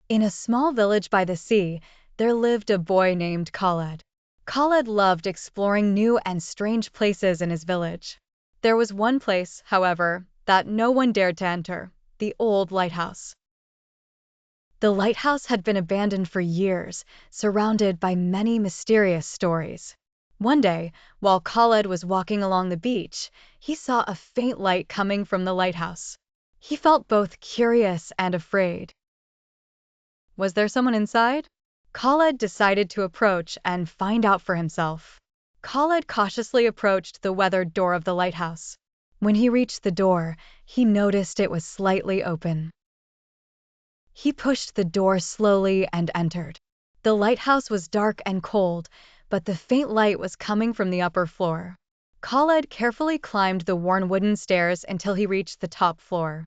In a small village by the sea, there lived a boy named Khaled. Khaled loved exploring new and strange places in his village. There was one place, however, that no one dared to enter: the old lighthouse. The lighthouse had been abandoned for years, surrounded by many mysterious stories. One day, while Khaled was walking along the beach, he saw a faint light coming from the lighthouse. He felt both curious and afraid. Was there someone inside? Khaled decided to approach and find out for himself. Khaled cautiously approached the weathered door of the lighthouse. When he reached the door, he noticed it was slightly open. He pushed the door slowly and entered. The lighthouse was dark and cold, but the faint light was coming from the upper floor. Khaled carefully climbed the worn wooden stairs until he reached the top floor.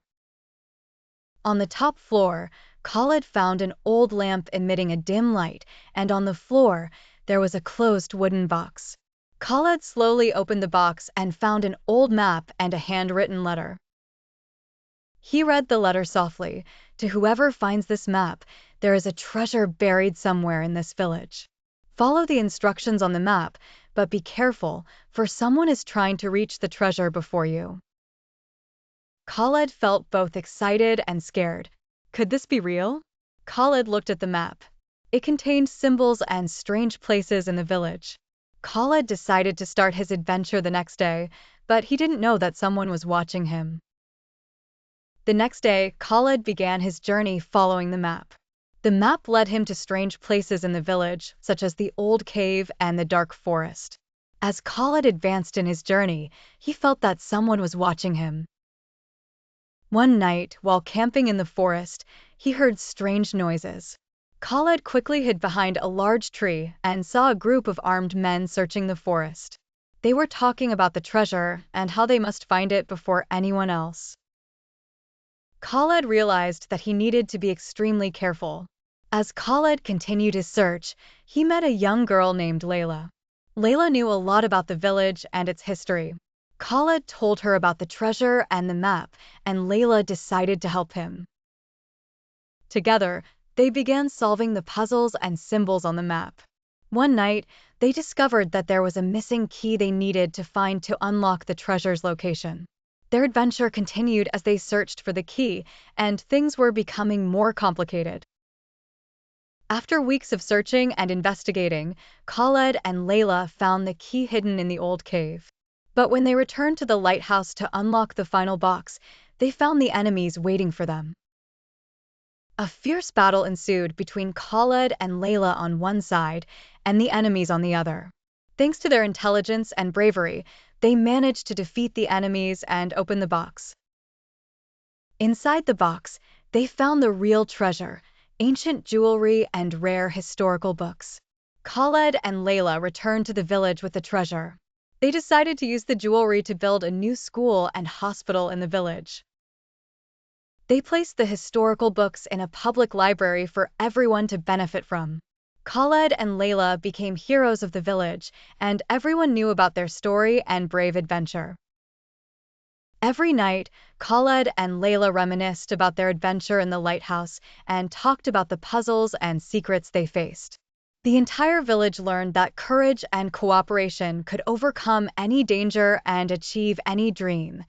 On the top floor, Khaled found an old lamp emitting a dim light, and on the floor, there was a closed wooden box. Khaled slowly opened the box and found an old map and a handwritten letter. He read the letter softly. To whoever finds this map, there is a treasure buried somewhere in this village. Follow the instructions on the map, but be careful, for someone is trying to reach the treasure before you. Khaled felt both excited and scared. Could this be real? Khaled looked at the map. It contained symbols and strange places in the village. Khaled decided to start his adventure the next day, but he didn't know that someone was watching him. The next day, Khaled began his journey following the map. The map led him to strange places in the village, such as the old cave and the dark forest. As Khaled advanced in his journey, he felt that someone was watching him. One night, while camping in the forest, he heard strange noises. Khaled quickly hid behind a large tree and saw a group of armed men searching the forest. They were talking about the treasure and how they must find it before anyone else. Khaled realized that he needed to be extremely careful. As Khaled continued his search, he met a young girl named Layla. Layla knew a lot about the village and its history. Khaled told her about the treasure and the map, and Layla decided to help him. Together, they began solving the puzzles and symbols on the map. One night, they discovered that there was a missing key they needed to find to unlock the treasure's location. Their adventure continued as they searched for the key, and things were becoming more complicated. After weeks of searching and investigating, Khaled and Layla found the key hidden in the old cave. But when they returned to the lighthouse to unlock the final box, they found the enemies waiting for them. A fierce battle ensued between Khaled and Layla on one side and the enemies on the other. Thanks to their intelligence and bravery, they managed to defeat the enemies and open the box. Inside the box, they found the real treasure: ancient jewelry and rare historical books. Khaled and Layla returned to the village with the treasure. They decided to use the jewelry to build a new school and hospital in the village. They placed the historical books in a public library for everyone to benefit from. Khaled and Layla became heroes of the village, and everyone knew about their story and brave adventure. Every night, Khaled and Layla reminisced about their adventure in the lighthouse and talked about the puzzles and secrets they faced. The entire village learned that courage and cooperation could overcome any danger and achieve any dream.